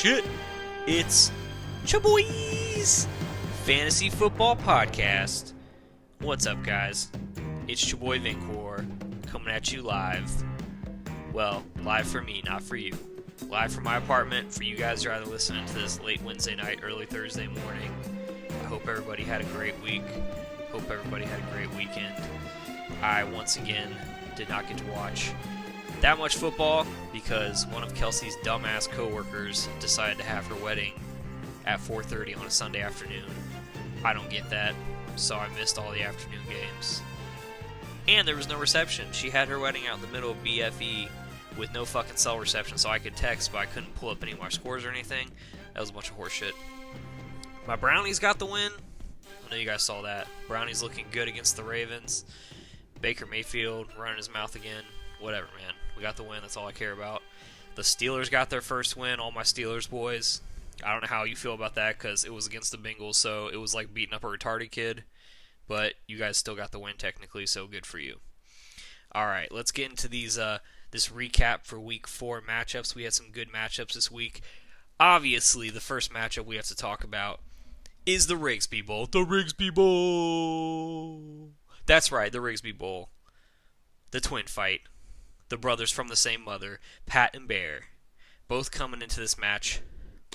shit. It's Chaboy's Fantasy Football Podcast. What's up, guys? It's Chaboy Vincor coming at you live. Well, live for me, not for you. Live from my apartment for you guys who are either listening to this late Wednesday night, early Thursday morning. I hope everybody had a great week. Hope everybody had a great weekend. I, once again, did not get to watch that much football because one of Kelsey's dumbass coworkers decided to have her wedding at 4:30 on a Sunday afternoon. I don't get that, so I missed all the afternoon games. And there was no reception. She had her wedding out in the middle of BFE with no fucking cell reception, so I could text, but I couldn't pull up any more scores or anything. That was a bunch of horseshit. My Brownies got the win. I know you guys saw that. Brownies looking good against the Ravens. Baker Mayfield running his mouth again. Whatever, man. We got the win. That's all I care about. The Steelers got their first win. All my Steelers boys. I don't know how you feel about that because it was against the Bengals, so it was like beating up a retarded kid. But you guys still got the win technically, so good for you. All right, let's get into these this recap for Week 4 matchups. We had some good matchups this week. Obviously, the first matchup we have to talk about is the Rigsby Bowl. The Rigsby Bowl. That's right, the Rigsby Bowl. The twin fight. The brothers from the same mother, Pat and Bear, both coming into this match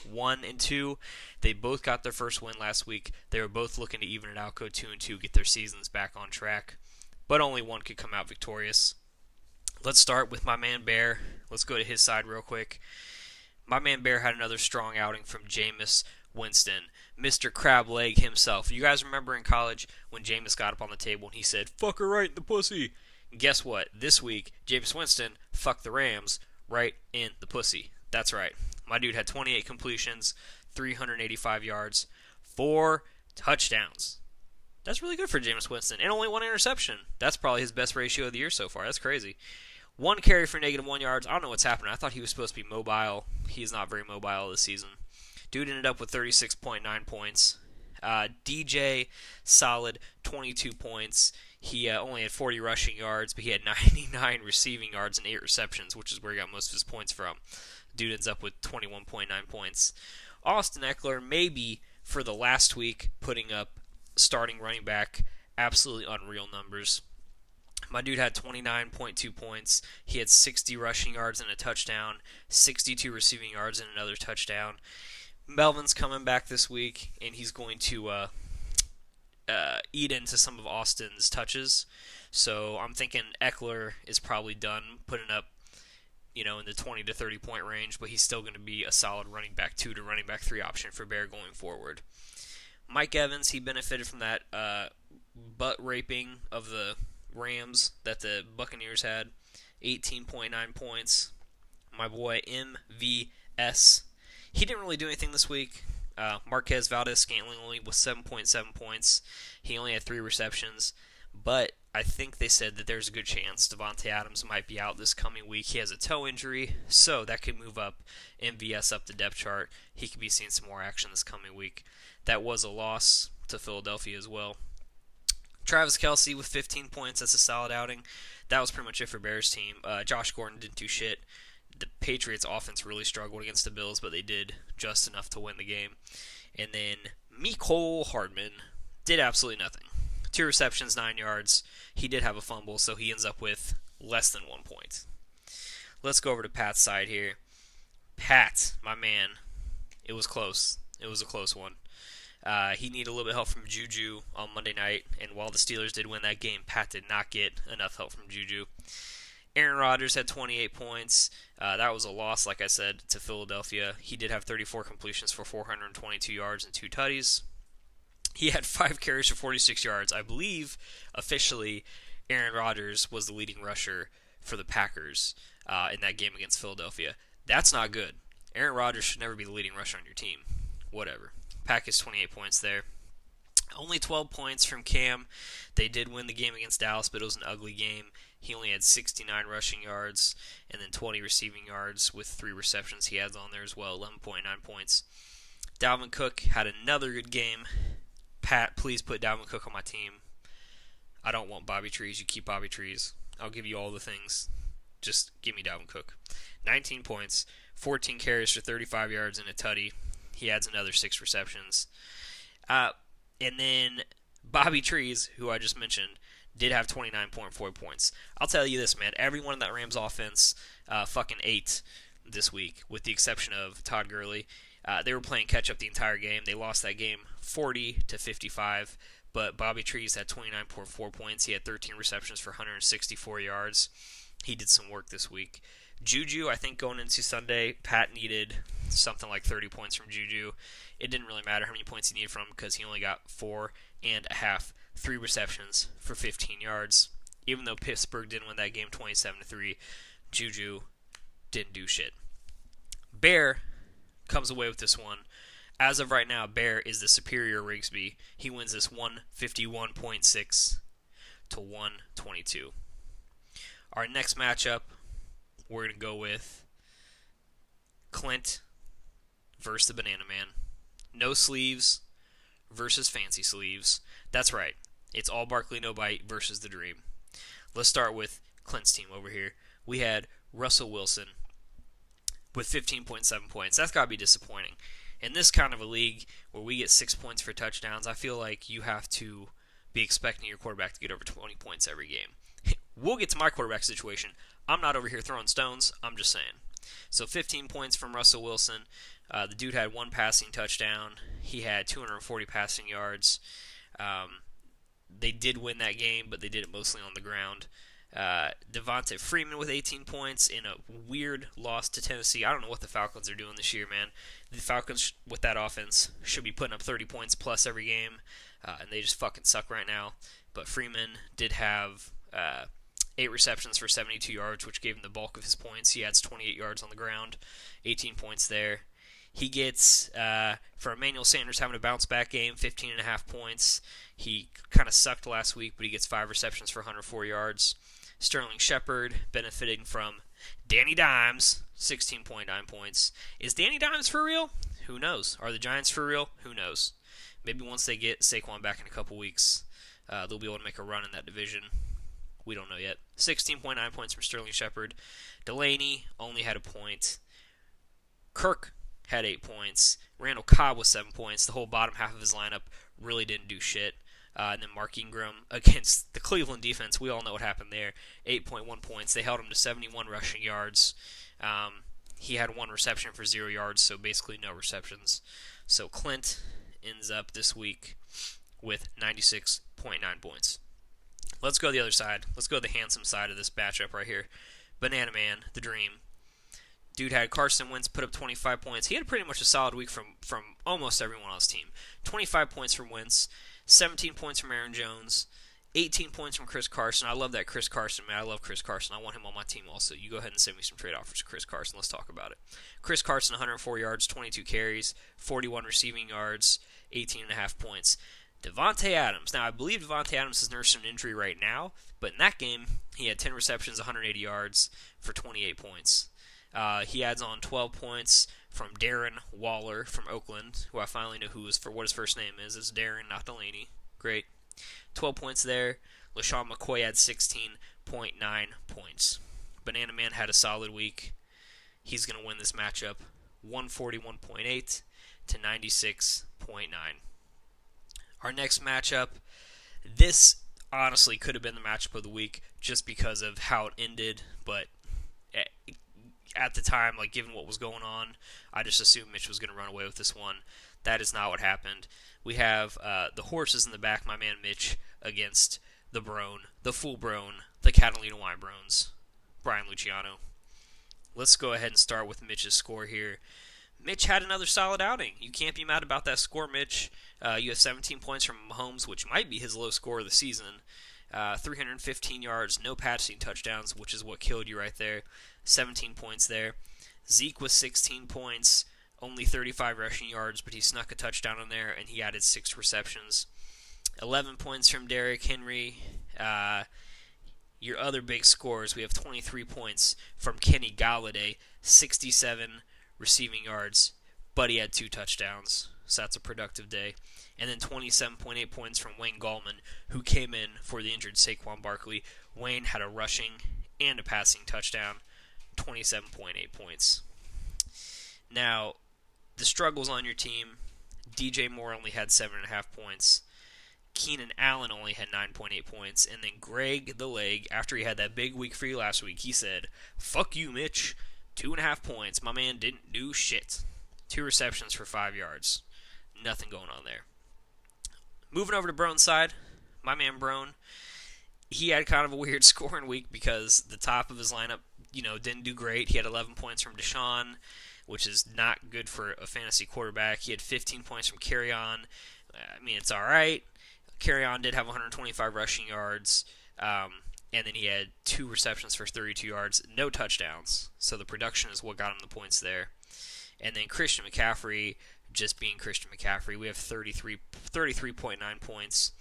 1-2. They both got their first win last week. They were both looking to even it out, go 2-2, get their seasons back on track. But only one could come out victorious. Let's start with my man Bear. Let's go to his side real quick. My man Bear had another strong outing from Jameis Winston, Mr. Crab Leg himself. You guys remember in college when Jameis got up on the table and he said, "Fuck her right in the pussy." And guess what? This week, Jameis Winston fucked the Rams right in the pussy. That's right. My dude had 28 completions, 385 yards, 4 touchdowns. That's really good for Jameis Winston. And only 1 interception. That's probably his best ratio of the year so far. That's crazy. 1 carry for -1 yards. I don't know what's happening. I thought he was supposed to be mobile. He is not very mobile this season. Dude ended up with 36.9 points. DJ, solid 22 points. He only had 40 rushing yards, but he had 99 receiving yards and 8 receptions, which is where he got most of his points from. Dude ends up with 21.9 points. Austin Eckler, maybe for the last week, putting up starting running back, absolutely unreal numbers. My dude had 29.2 points. He had 60 rushing yards and a touchdown, 62 receiving yards and another touchdown. Melvin's coming back this week, and he's going to eat into some of Austin's touches. So I'm thinking Eckler is probably done putting up, in the 20 to 30 point range, but he's still going to be a solid running back 2 to running back 3 option for Bear going forward. Mike Evans, he benefited from that butt raping of the Rams that the Buccaneers had. 18.9 points. My boy MVS, he didn't really do anything this week. Marquez Valdes-Scantling only with 7.7 points. He only had 3 receptions. But I think they said that there's a good chance Davante Adams might be out this coming week. He has a toe injury, so that could move up MVS up the depth chart. He could be seeing some more action this coming week. That was a loss to Philadelphia as well. Travis Kelce with 15 points. That's a solid outing. That was pretty much it for Bears team. Josh Gordon didn't do shit. The Patriots offense really struggled against the Bills, but they did just enough to win the game. And then Mecole Hardman did absolutely nothing. 2 receptions, 9 yards. He did have a fumble, so he ends up with less than 1 point. Let's go over to Pat's side here. Pat, my man, it was close. It was a close one. He needed a little bit of help from Juju on Monday night, and while the Steelers did win that game, Pat did not get enough help from Juju. Aaron Rodgers had 28 points. That was a loss, like I said, to Philadelphia. He did have 34 completions for 422 yards and 2 tutties. He had 5 carries for 46 yards. I believe, officially, Aaron Rodgers was the leading rusher for the Packers in that game against Philadelphia. That's not good. Aaron Rodgers should never be the leading rusher on your team. Whatever. Packers 28 points there. Only 12 points from Cam. They did win the game against Dallas, but it was an ugly game. He only had 69 rushing yards and then 20 receiving yards with 3 receptions he has on there as well, 11.9 points. Dalvin Cook had another good game. Pat, please put Dalvin Cook on my team. I don't want Bobby Trees. You keep Bobby Trees. I'll give you all the things. Just give me Dalvin Cook. 19 points, 14 carries for 35 yards and a tutty. He adds another 6 receptions. And then Bobby Trees, who I just mentioned, did have 29.4 points. I'll tell you this, man. Everyone in that Rams offense fucking ate this week, with the exception of Todd Gurley. They were playing catch-up the entire game. They lost that game 40-55, but Bobby Trees had 29.4 points. He had 13 receptions for 164 yards. He did some work this week. Juju, I think going into Sunday, Pat needed something like 30 points from Juju. It didn't really matter how many points he needed from him because he only got 4.5, 3 receptions for 15 yards. Even though Pittsburgh didn't win that game 27-3, Juju didn't do shit. Bear comes away with this one. As of right now, Bear is the superior Rigsby. He wins this 151.6 to 122. Our next matchup, we're going to go with Clint versus the Banana Man. No sleeves versus fancy sleeves. That's right. It's all Barkley no bite versus the Dream. Let's start with Clint's team over here. We had Russell Wilson with 15.7 points. That's got to be disappointing. In this kind of a league where we get 6 points for touchdowns, I feel like you have to be expecting your quarterback to get over 20 points every game. We'll get to my quarterback situation. I'm not over here throwing stones. I'm just saying. So 15 points from Russell Wilson. The dude had 1 passing touchdown. He had 240 passing yards. They did win that game, but they did it mostly on the ground. Devonta Freeman with 18 points in a weird loss to Tennessee. I don't know what the Falcons are doing this year, man. The Falcons, with that offense, should be putting up 30 points plus every game, and they just fucking suck right now. But Freeman did have 8 receptions for 72 yards, which gave him the bulk of his points. He adds 28 yards on the ground, 18 points there. He gets, for Emmanuel Sanders having a bounce-back game, 15.5 points. He kind of sucked last week, but he gets 5 receptions for 104 yards. Sterling Shepard benefiting from Danny Dimes, 16.9 points. Is Danny Dimes for real? Who knows? Are the Giants for real? Who knows? Maybe once they get Saquon back in a couple weeks, they'll be able to make a run in that division. We don't know yet. 16.9 points from Sterling Shepard. Delaney only had a point. Kirk had 8 points. Randall Cobb with 7 points. The whole bottom half of his lineup really didn't do shit. And then Mark Ingram against the Cleveland defense. We all know what happened there. 8.1 points. They held him to 71 rushing yards. He had 1 reception for 0 yards, so basically no receptions. So Clint ends up this week with 96.9 points. Let's go to the other side. Let's go to the handsome side of this matchup right here. Banana Man, the Dream. Dude had Carson Wentz put up 25 points. He had pretty much a solid week from almost everyone on his team. 25 points from Wentz, 17 points from Aaron Jones, 18 points from Chris Carson. I love that Chris Carson, man. I love Chris Carson. I want him on my team also. You go ahead and send me some trade offers for Chris Carson. Let's talk about it. Chris Carson, 104 yards, 22 carries, 41 receiving yards, 18.5 points. Davante Adams. Now, I believe Davante Adams is nursing an injury right now, but in that game, he had 10 receptions, 180 yards for 28 points. He adds on 12 points from Darren Waller from Oakland, who I finally know what his first name is. It's Darren, not Delaney. Great. 12 points there. LaShawn McCoy had 16.9 points. Banana Man had a solid week. He's going to win this matchup 141.8 to 96.9. Our next matchup, this honestly could have been the matchup of the week just because of how it ended, but at the time, like given what was going on, I just assumed Mitch was going to run away with this one. That is not what happened. We have the horses in the back, my man Mitch, against the Brone, the full Brone, the Catalina Wine Brones, Brian Luciano. Let's go ahead and start with Mitch's score here. Mitch had another solid outing. You can't be mad about that score, Mitch. You have 17 points from Mahomes, which might be his low score of the season. 315 yards, no passing touchdowns, which is what killed you right there. 17 points there. Zeke was 16 points, only 35 rushing yards, but he snuck a touchdown in there, and he added 6 receptions. 11 points from Derrick Henry. Your other big scores, we have 23 points from Kenny Galladay, 67 receiving yards, but he had 2 touchdowns, so that's a productive day. And then 27.8 points from Wayne Gallman, who came in for the injured Saquon Barkley. Wayne had a rushing and a passing touchdown, 27.8 points. Now, the struggles on your team, DJ Moore only had 7.5 points. Keenan Allen only had 9.8 points. And then Greg the Leg, after he had that big week for you last week, he said, "Fuck you, Mitch. 2.5 points. My man didn't do shit. 2 receptions for 5 yards. Nothing going on there." Moving over to Brown's side, my man Brown, he had kind of a weird scoring week because the top of his lineup, didn't do great. He had 11 points from Deshaun, which is not good for a fantasy quarterback. He had 15 points from Kerryon. I mean, it's all right. Kerryon did have 125 rushing yards, and then he had 2 receptions for 32 yards, no touchdowns. So the production is what got him the points there. And then Christian McCaffrey, just being Christian McCaffrey, we have 33.9 points.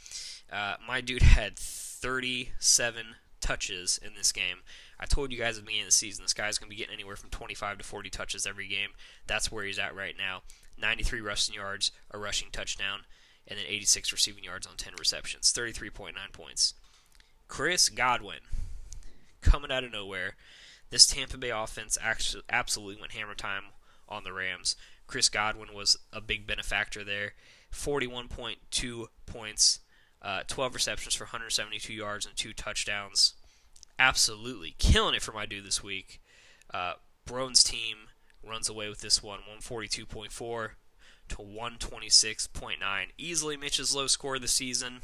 My dude had 37 touches in this game. I told you guys at the beginning of the season, this guy's going to be getting anywhere from 25 to 40 touches every game. That's where he's at right now. 93 rushing yards, a rushing touchdown, and then 86 receiving yards on 10 receptions. 33.9 points. Chris Godwin, coming out of nowhere. This Tampa Bay offense actually absolutely went hammer time on the Rams. Chris Godwin was a big benefactor there. 41.2 points, 12 receptions for 172 yards and 2 touchdowns. Absolutely killing it for my dude this week. Brown's team runs away with this one, 142.4 to 126.9. Easily Mitch's low score of the season,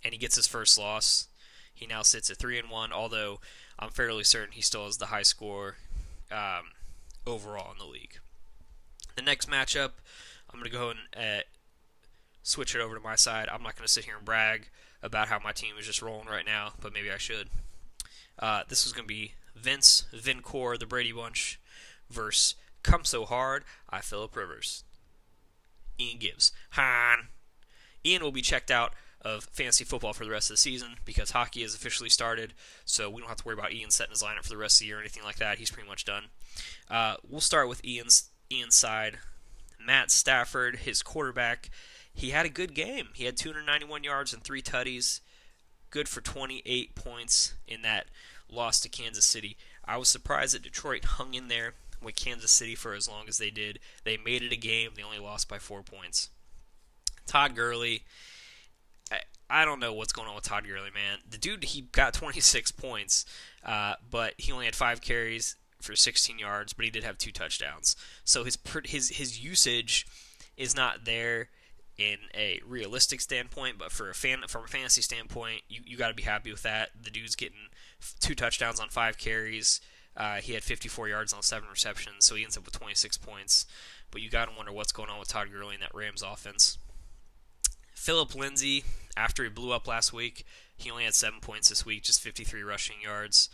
and he gets his first loss. He now sits at 3-1, although I'm fairly certain he still has the high score overall in the league. The next matchup, I'm going to go and switch it over to my side. I'm not going to sit here and brag about how my team is just rolling right now, but maybe I should. This is going to be Vince Vincor, the Brady Bunch, versus Come So Hard, I Phillip Rivers. Ian Gibbs. Han. Ian will be checked out of fantasy football for the rest of the season because hockey has officially started, so we don't have to worry about Ian setting his lineup for the rest of the year or anything like that. He's pretty much done. We'll start with Ian's side. Matt Stafford, his quarterback, he had a good game. He had 291 yards and 3 tutties, good for 28 points in that loss to Kansas City. I was surprised that Detroit hung in there with Kansas City for as long as they did. They made it a game. They only lost by 4 points. Todd Gurley, I don't know what's going on with Todd Gurley, man. The dude, he got 26 points, but he only had 5 carries for 16 yards, but he did have 2 touchdowns. So his usage is not there in a realistic standpoint, but from a fantasy standpoint, you got to be happy with that. The dude's getting 2 touchdowns on 5 carries. He had 54 yards on 7 receptions, so he ends up with 26 points. But you got to wonder what's going on with Todd Gurley in that Rams offense. Philip Lindsay, after he blew up last week, he only had 7 points this week, just 53 rushing yards.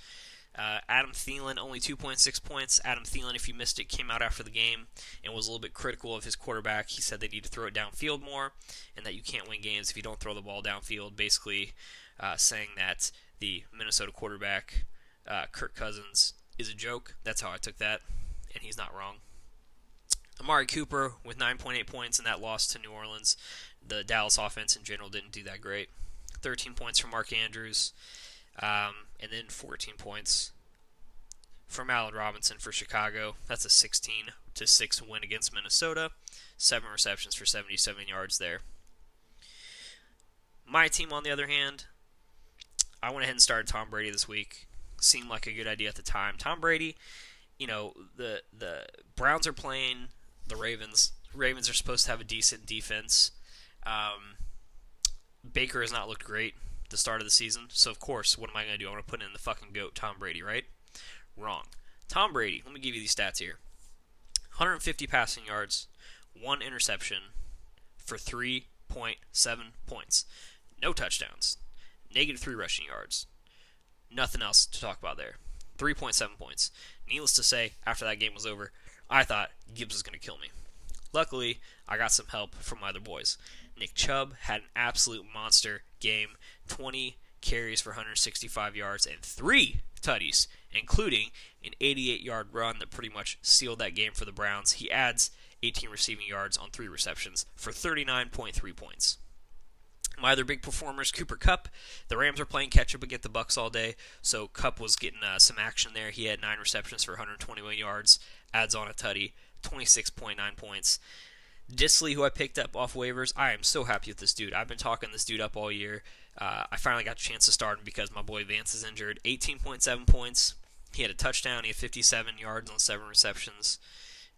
Adam Thielen, only 2.6 points. Adam Thielen, if you missed it, came out after the game and was a little bit critical of his quarterback. He said they need to throw it downfield more and that you can't win games if you don't throw the ball downfield, basically saying that the Minnesota quarterback, Kirk Cousins, is a joke. That's how I took that, and he's not wrong. Amari Cooper with 9.8 points in that loss to New Orleans. The Dallas offense in general didn't do that great. 13 points from Mark Andrews. And then 14 points from Allen Robinson for Chicago. That's a 16-6 win against Minnesota. 7 receptions for 77 yards there. My team, on the other hand, I went ahead and started Tom Brady this week. Seemed like a good idea at the time. Tom Brady, the Browns are playing the Ravens. Ravens are supposed to have a decent defense. Baker has not looked great the start of the season, so of course, what am I going to do? I'm going to put in the fucking GOAT, Tom Brady, right? Wrong. Tom Brady, let me give you these stats here. 150 passing yards, 1 interception for 3.7 points. No touchdowns. -3 rushing yards. Nothing else to talk about there. 3.7 points. Needless to say, after that game was over, I thought Gibbs was going to kill me. Luckily, I got some help from my other boys. Nick Chubb had an absolute monster game. 20 carries for 165 yards and 3 tutties, including an 88-yard run that pretty much sealed that game for the Browns. He adds 18 receiving yards on 3 receptions for 39.3 points. My other big performers, Cooper Kupp. The Rams are playing catch-up against the Bucs all day, so Kupp was getting some action there. He had 9 receptions for 121 yards, adds on a tutty, 26.9 points. Dissly, who I picked up off waivers, I am so happy with this dude. I've been talking this dude up all year. I finally got a chance to start him because my boy Vance is injured. 18.7 points. He had a touchdown. He had 57 yards on 7 receptions.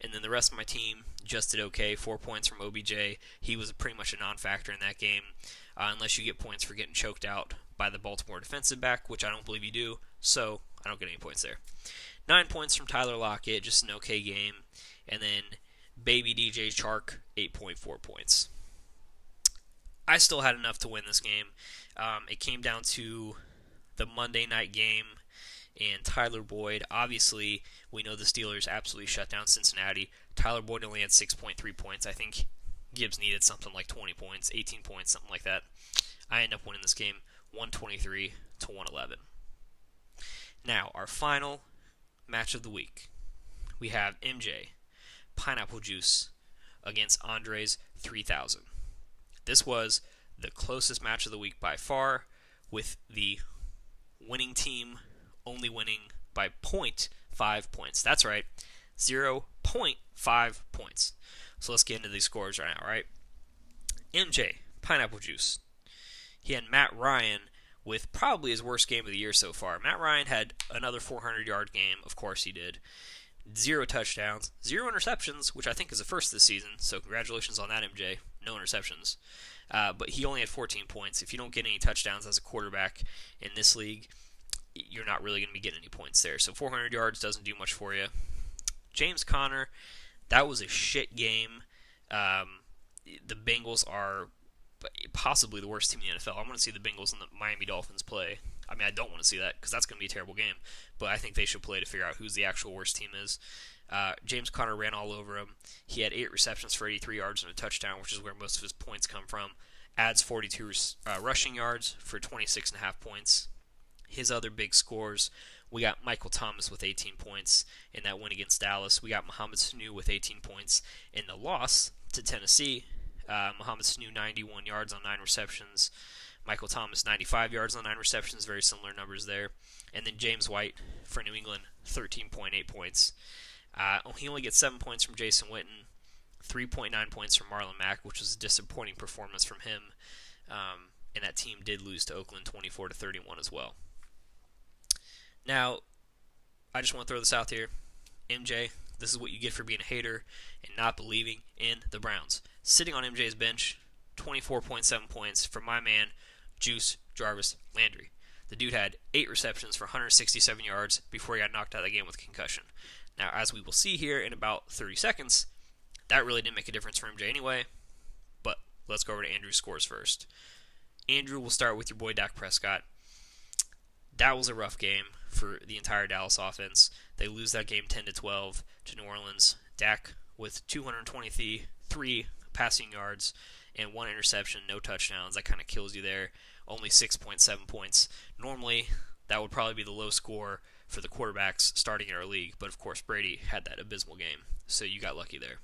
And then the rest of my team just did okay. 4 points from OBJ. He was pretty much a non-factor in that game, unless you get points for getting choked out by the Baltimore defensive back, which I don't believe you do, so I don't get any points there. 9 points from Tyler Lockett, just an okay game. And then baby DJ Chark, 8.4 points. I still had enough to win this game. It came down to the Monday night game and Tyler Boyd. Obviously, we know the Steelers absolutely shut down Cincinnati. Tyler Boyd only had 6.3 points. I think Gibbs needed something like 20 points, 18 points, something like that. I end up winning this game 123 to 111. Now, our final match of the week. We have MJ, Pineapple Juice, against Andres 3000. This was the closest match of the week by far, with the winning team only winning by 0.5 points. That's right, 0.5 points. So let's get into these scores right now, right? MJ, Pineapple Juice. He had Matt Ryan with probably his worst game of the year so far. Matt Ryan had another 400-yard game. Of course he did. 0 touchdowns, 0 interceptions, which I think is the first this season. So congratulations on that, MJ. No interceptions. But he only had 14 points. If you don't get any touchdowns as a quarterback in this league, you're not really going to be getting any points there. So 400 yards doesn't do much for you. James Conner, that was a shit game. The Bengals are possibly the worst team in the NFL. I want to see the Bengals and the Miami Dolphins play. I mean, I don't want to see that because that's going to be a terrible game, but I think they should play to figure out who's the actual worst team is. James Conner ran all over him. He had 8 receptions for 83 yards and a touchdown, which is where most of his points come from. Adds 42 rushing yards for 26.5 points. His other big scores, we got Michael Thomas with 18 points in that win against Dallas. We got Mohamed Sanu with 18 points in the loss to Tennessee. Mohamed Sanu, 91 yards on 9 receptions. Michael Thomas, 95 yards on 9 receptions, very similar numbers there. And then James White for New England, 13.8 points. He only gets 7 points from Jason Witten, 3.9 points from Marlon Mack, which was a disappointing performance from him. And that team did lose to Oakland 24-31 as well. Now, I just want to throw this out here. MJ, this is what you get for being a hater and not believing in the Browns. Sitting on MJ's bench, 24.7 points from my man, Juice Jarvis Landry. The dude had 8 receptions for 167 yards before he got knocked out of the game with concussion. Now, as we will see here in about 30 seconds, that really didn't make a difference for MJ anyway, but let's go over to Andrew's scores first. Andrew, will start with your boy Dak Prescott. That was a rough game for the entire Dallas offense. They lose that game 10-12 to New Orleans. Dak with 223 passing yards and 1 interception, no touchdowns. That kind of kills you there. Only 6.7 points. Normally, that would probably be the low score for the quarterbacks starting in our league, but of course Brady had that abysmal game, so you got lucky there.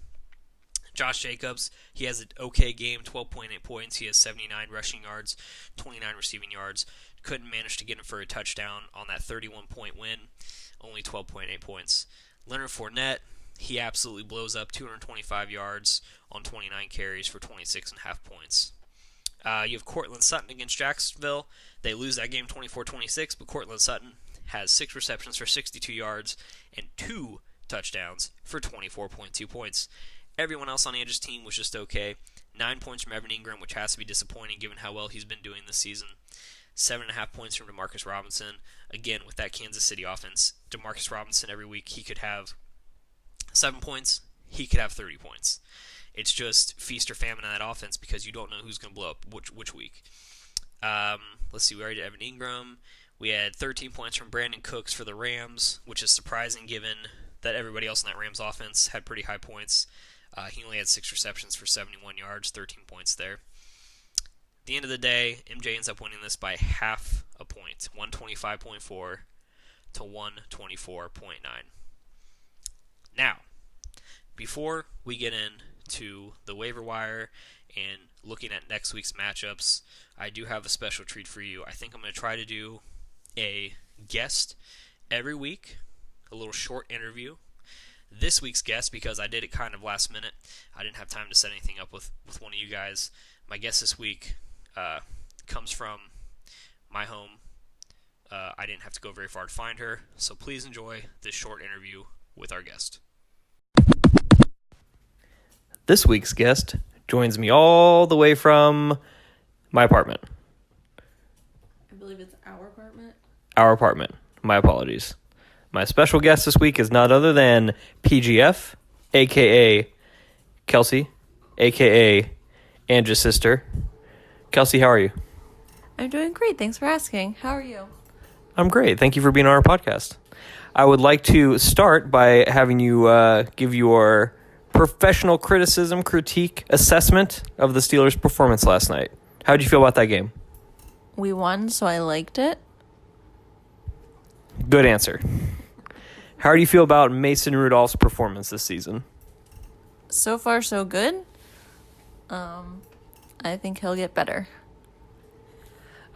Josh Jacobs, he has an okay game, 12.8 points. He has 79 rushing yards, 29 receiving yards. Couldn't manage to get him for a touchdown on that 31-point win, only 12.8 points. Leonard Fournette, he absolutely blows up, 225 yards on 29 carries for 26.5 points. You have Cortland Sutton against Jacksonville. They lose that game 24-26, but Cortland Sutton has 6 receptions for 62 yards and 2 touchdowns for 24.2 points. Everyone else on Andrew's team was just okay. 9 points from Evan Ingram, which has to be disappointing given how well he's been doing this season. 7.5 points from Demarcus Robinson. Again, with that Kansas City offense, Demarcus Robinson every week, he could have 7 points, he could have 30 points. It's just feast or famine on that offense because you don't know who's going to blow up which week. Let's see, we already did Evan Ingram. We had 13 points from Brandon Cooks for the Rams, which is surprising given that everybody else in that Rams offense had pretty high points. He only had 6 receptions for 71 yards, 13 points there. At the end of the day, MJ ends up winning this by half a point, 125.4 to 124.9. Now, before we get into the waiver wire and looking at next week's matchups, I do have a special treat for you. I think I'm going to try to do a guest every week, a little short interview this week's guest, because I did it kind of last minute, I didn't have time to set anything up with one of you guys. My guest this week comes from my home. I didn't have to go very far to find her, so please enjoy this short interview with our guest. This week's guest joins me all the way from my apartment. I believe it's our apartment. Our apartment. My apologies. My special guest this week is not other than PGF, a.k.a. Kelsey, a.k.a. Andrew's sister. Kelsey, how are you? I'm doing great. Thanks for asking. How are you? I'm great. Thank you for being on our podcast. I would like to start by having you give your professional criticism, critique, assessment of the Steelers' performance last night. How did you feel about that game? We won, so I liked it. Good answer. How do you feel about Mason Rudolph's performance this season? So far, so good. I think he'll get better.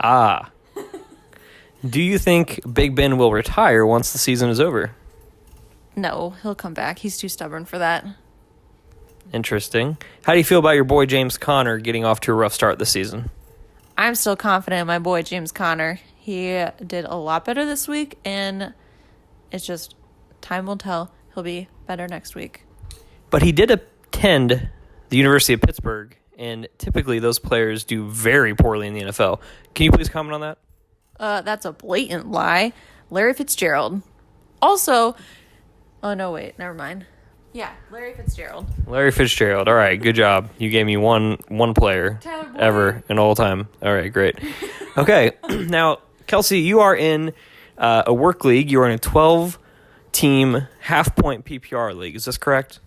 Do you think Big Ben will retire once the season is over? No, he'll come back. He's too stubborn for that. Interesting. How do you feel about your boy James Conner getting off to a rough start this season? I'm still confident in my boy James Conner. He did a lot better this week, and it's just time will tell. He'll be better next week. But he did attend the University of Pittsburgh, and typically those players do very poorly in the NFL. Can you please comment on that? That's a blatant lie. Larry Fitzgerald. Also, oh no, wait, never mind. Yeah, Larry Fitzgerald. Larry Fitzgerald. All right, good job. You gave me one player ever in all time. All right, great. Okay, now, Kelsey, you are in a work league. You are in a 12-team half-point PPR league. Is this correct?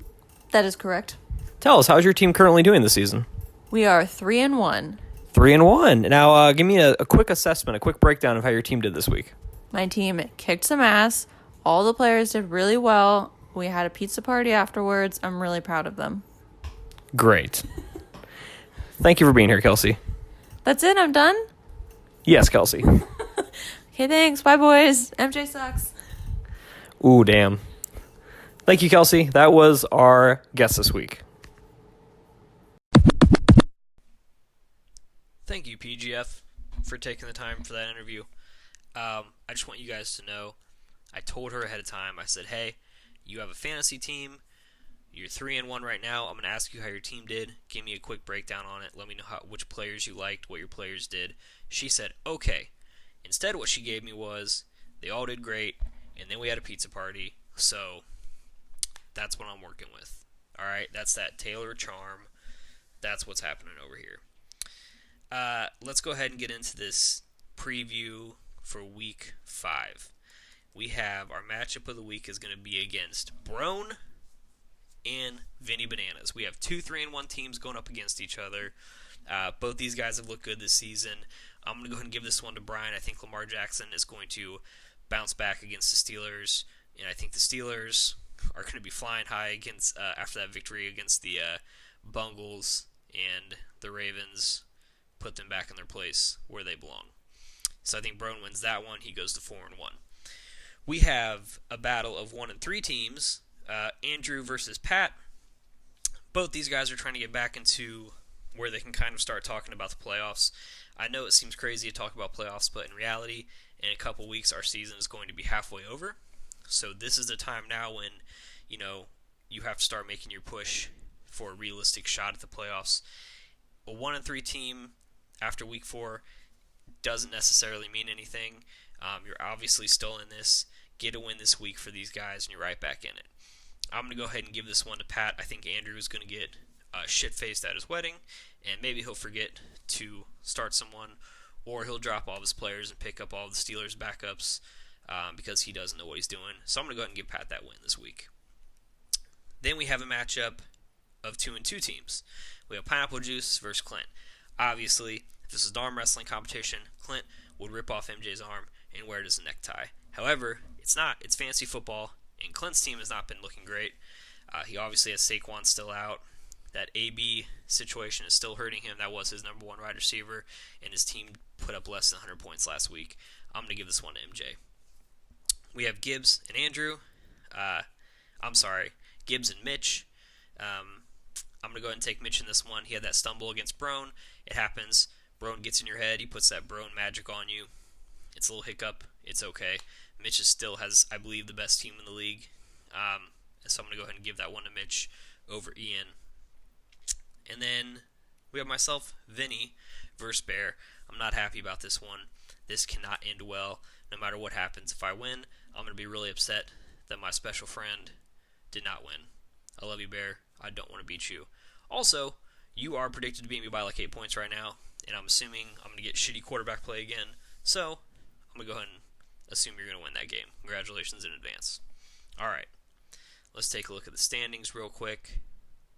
That is correct. Tell us, how's your team currently doing this season? We are 3-1. 3-1. Now, give me a quick assessment, a quick breakdown of how your team did this week. My team kicked some ass. All the players did really well. We had a pizza party afterwards. I'm really proud of them. Great. Thank you for being here, Kelsey. That's it. I'm done. Yes, Kelsey. Okay, thanks. Bye, boys. MJ sucks. Ooh, damn. Thank you, Kelsey. That was our guest this week. Thank you, PGF, for taking the time for that interview. I just want you guys to know, I told her ahead of time, I said, hey, you have a fantasy team, you're 3-1 right now, I'm going to ask you how your team did, give me a quick breakdown on it, let me know which players you liked, what your players did. She said, okay. Instead, what she gave me was, they all did great, and then we had a pizza party, so that's what I'm working with. Alright, that's that Taylor charm, that's what's happening over here. Let's go ahead and get into this preview for Week 5. We have our matchup of the week is going to be against Brone and Vinny Bananas. We have two 3-1 teams going up against each other. Both these guys have looked good this season. I'm going to go ahead and give this one to Brian. I think Lamar Jackson is going to bounce back against the Steelers, and I think the Steelers are going to be flying high against after that victory against the Bungles, and the Ravens put them back in their place where they belong. So I think Brone wins that one. He goes to 4-1. We have a battle of 1-3 teams, Andrew versus Pat. Both these guys are trying to get back into where they can kind of start talking about the playoffs. I know it seems crazy to talk about playoffs, but in reality, in a couple weeks, our season is going to be halfway over. So this is the time now when, you have to start making your push for a realistic shot at the playoffs. A 1-3 team after week 4 doesn't necessarily mean anything. You're obviously still in this. Get a win this week for these guys, and you're right back in it. I'm going to go ahead and give this one to Pat. I think Andrew is going to get shit-faced at his wedding, and maybe he'll forget to start someone, or he'll drop all of his players and pick up all of the Steelers' backups because he doesn't know what he's doing. So I'm going to go ahead and give Pat that win this week. Then we have a matchup of 2-2 teams. We have Pineapple Juice versus Clint. Obviously, if this is an arm wrestling competition, Clint would rip off MJ's arm and wear it as a necktie. However, it's not. It's fantasy football, and Clint's team has not been looking great. He obviously has Saquon still out. That AB situation is still hurting him. That was his number one wide receiver, and his team put up less than 100 points last week. I'm going to give this one to MJ. We have Gibbs and Andrew. I'm sorry, Gibbs and Mitch. I'm going to go ahead and take Mitch in this one. He had that stumble against Brown. It happens. Brown gets in your head. He puts that Brown magic on you. It's a little hiccup. It's okay. Mitch still has, I believe, the best team in the league. So I'm going to go ahead and give that one to Mitch over Ian. And then we have myself, Vinny, versus Bear. I'm not happy about this one. This cannot end well. No matter what happens, if I win, I'm going to be really upset that my special friend did not win. I love you, Bear. I don't want to beat you. Also, you are predicted to beat me by like 8 points right now, and I'm assuming I'm going to get shitty quarterback play again. So, I'm going to go ahead and assume you're going to win that game. Congratulations in advance. All right. Let's take a look at the standings real quick.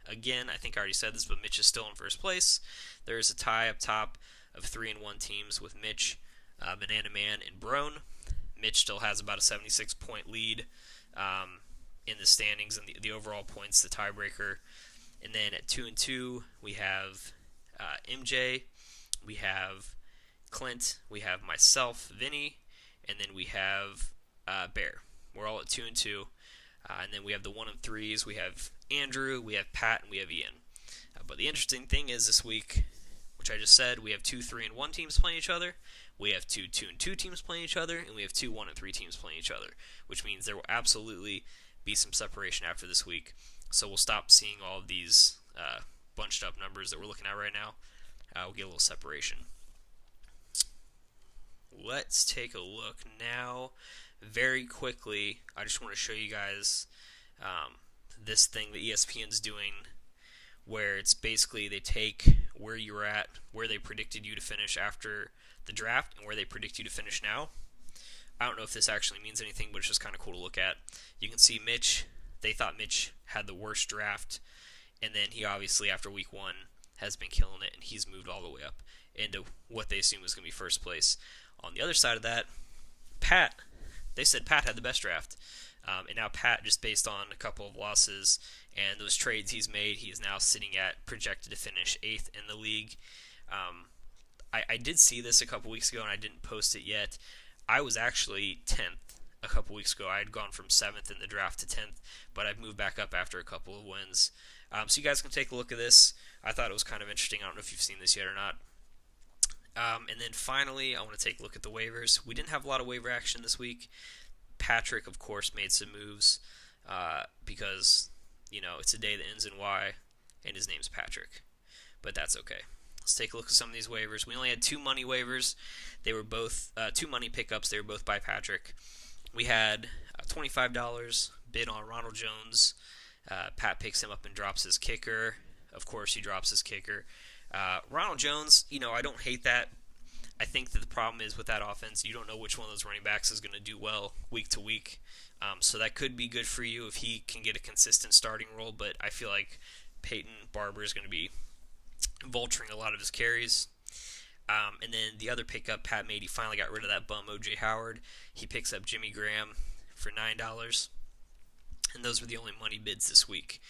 Again, I think I already said this, but Mitch is still in first place. There is a tie up top of 3-1 teams with Mitch, Banana Man, and Brown. Mitch still has about a 76-point lead in the standings and the overall points, the tiebreaker. And then at 2-2, we have MJ, we have Clint, we have myself, Vinny, and then we have Bear. We're all at 2-2. And then we have the 1-3s. We have Andrew, we have Pat, and we have Ian. But the interesting thing is this week, which I just said, we have 2 3-1 teams playing each other. We have 2 2-2 teams playing each other, and we have 2 1-3 teams playing each other, which means there will absolutely be some separation after this week. So we'll stop seeing all of these bunched up numbers that we're looking at right now. We'll get a little separation. Let's take a look now. Very quickly, I just want to show you guys this thing that ESPN's doing, where it's basically they take where you were at, where they predicted you to finish after the draft, and where they predict you to finish now. I don't know if this actually means anything, but it's just kind of cool to look at. You can see Mitch, they thought Mitch had the worst draft, and then he obviously, after week 1, has been killing it, and he's moved all the way up into what they assume is going to be first place. On the other side of that, Pat, they said Pat had the best draft. And now Pat, just based on a couple of losses and those trades he's made, he is now sitting at projected to finish 8th in the league. I did see this a couple weeks ago, and I didn't post it yet. I was actually 10th a couple weeks ago. I had gone from 7th in the draft to 10th, but I've moved back up after a couple of wins. So you guys can take a look at this. I thought it was kind of interesting. I don't know if you've seen this yet or not. And then finally, I want to take a look at the waivers. We didn't have a lot of waiver action this week. Patrick, of course, made some moves because, it's a day that ends in Y, and his name's Patrick. But that's okay. Let's take a look at some of these waivers. We only had 2 money waivers. They were both 2 money pickups. They were both by Patrick. We had $25 bid on Ronald Jones. Pat picks him up and drops his kicker. Of course, he drops his kicker. Ronald Jones, I don't hate that. I think that the problem is with that offense, you don't know which one of those running backs is going to do well week to week. So that could be good for you if he can get a consistent starting role, but I feel like Peyton Barber is going to be vulturing a lot of his carries. And then the other pickup Pat made, he finally got rid of that bum O.J. Howard. He picks up Jimmy Graham for $9. And those were the only money bids this week.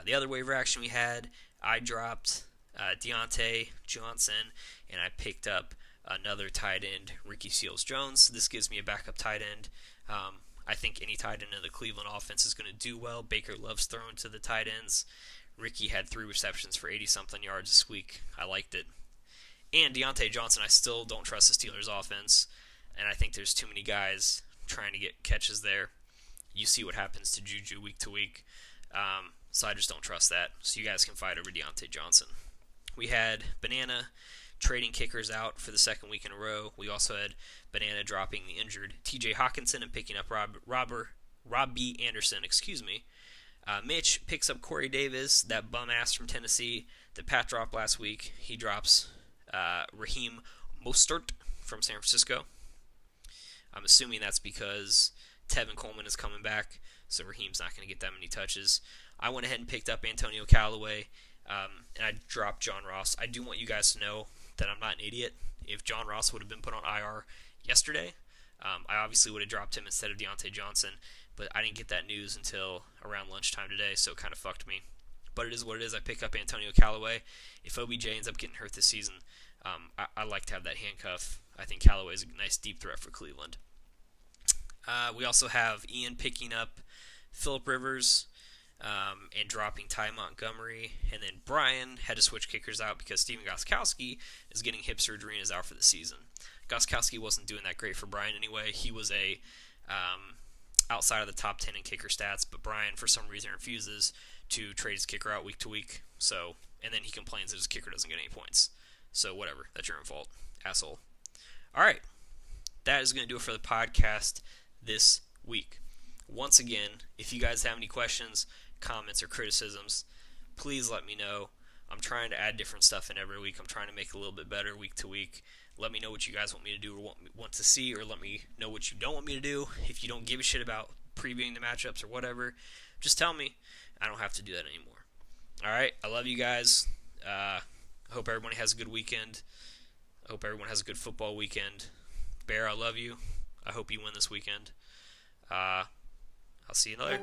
The other waiver action we had, I dropped Deontay Johnson, and I picked up another tight end, Ricky Seals-Jones. This gives me a backup tight end. I think any tight end in the Cleveland offense is going to do well. Baker loves throwing to the tight ends. Ricky had 3 receptions for 80-something yards this week. I liked it. And Deontay Johnson, I still don't trust the Steelers' offense, and I think there's too many guys trying to get catches there. You see what happens to Juju week to week, so I just don't trust that. So you guys can fight over Deontay Johnson. We had Banana trading kickers out for the second week in a row. We also had Banana dropping the injured T.J. Hawkinson and picking up Robbie Anderson. Mitch picks up Corey Davis, that bum ass from Tennessee that Pat dropped last week. He drops Raheem Mostert from San Francisco. I'm assuming that's because Tevin Coleman is coming back, so Raheem's not going to get that many touches. I went ahead and picked up Antonio Callaway, and I dropped John Ross. I do want you guys to know that I'm not an idiot. If John Ross would have been put on IR yesterday, I obviously would have dropped him instead of Deontay Johnson, but I didn't get that news until around lunchtime today, so it kind of fucked me. But it is what it is. I pick up Antonio Callaway. If OBJ ends up getting hurt this season, I like to have that handcuff. I think Callaway is a nice deep threat for Cleveland. We also have Ian picking up Phillip Rivers and dropping Ty Montgomery. And then Brian had to switch kickers out because Steven Gostkowski is getting hip surgery and is out for the season. Gostkowski wasn't doing that great for Brian anyway. He was outside of the top 10 in kicker stats, but Brian, for some reason, refuses to trade his kicker out week to week. And then he complains that his kicker doesn't get any points. So whatever, that's your own fault, asshole. All right, that is going to do it for the podcast this week. Once again, if you guys have any questions, comments, or criticisms, please let me know. I'm trying to add different stuff in every week. I'm trying to make it a little bit better week to week. Let me know what you guys want me to do or want to see, or let me know what you don't want me to do. If you don't give a shit about previewing the matchups or whatever, just tell me. I don't have to do that anymore. All right, I love you guys. I hope everybody has a good weekend. I hope everyone has a good football weekend. Bear, I love you. I hope you win this weekend. I'll see you later.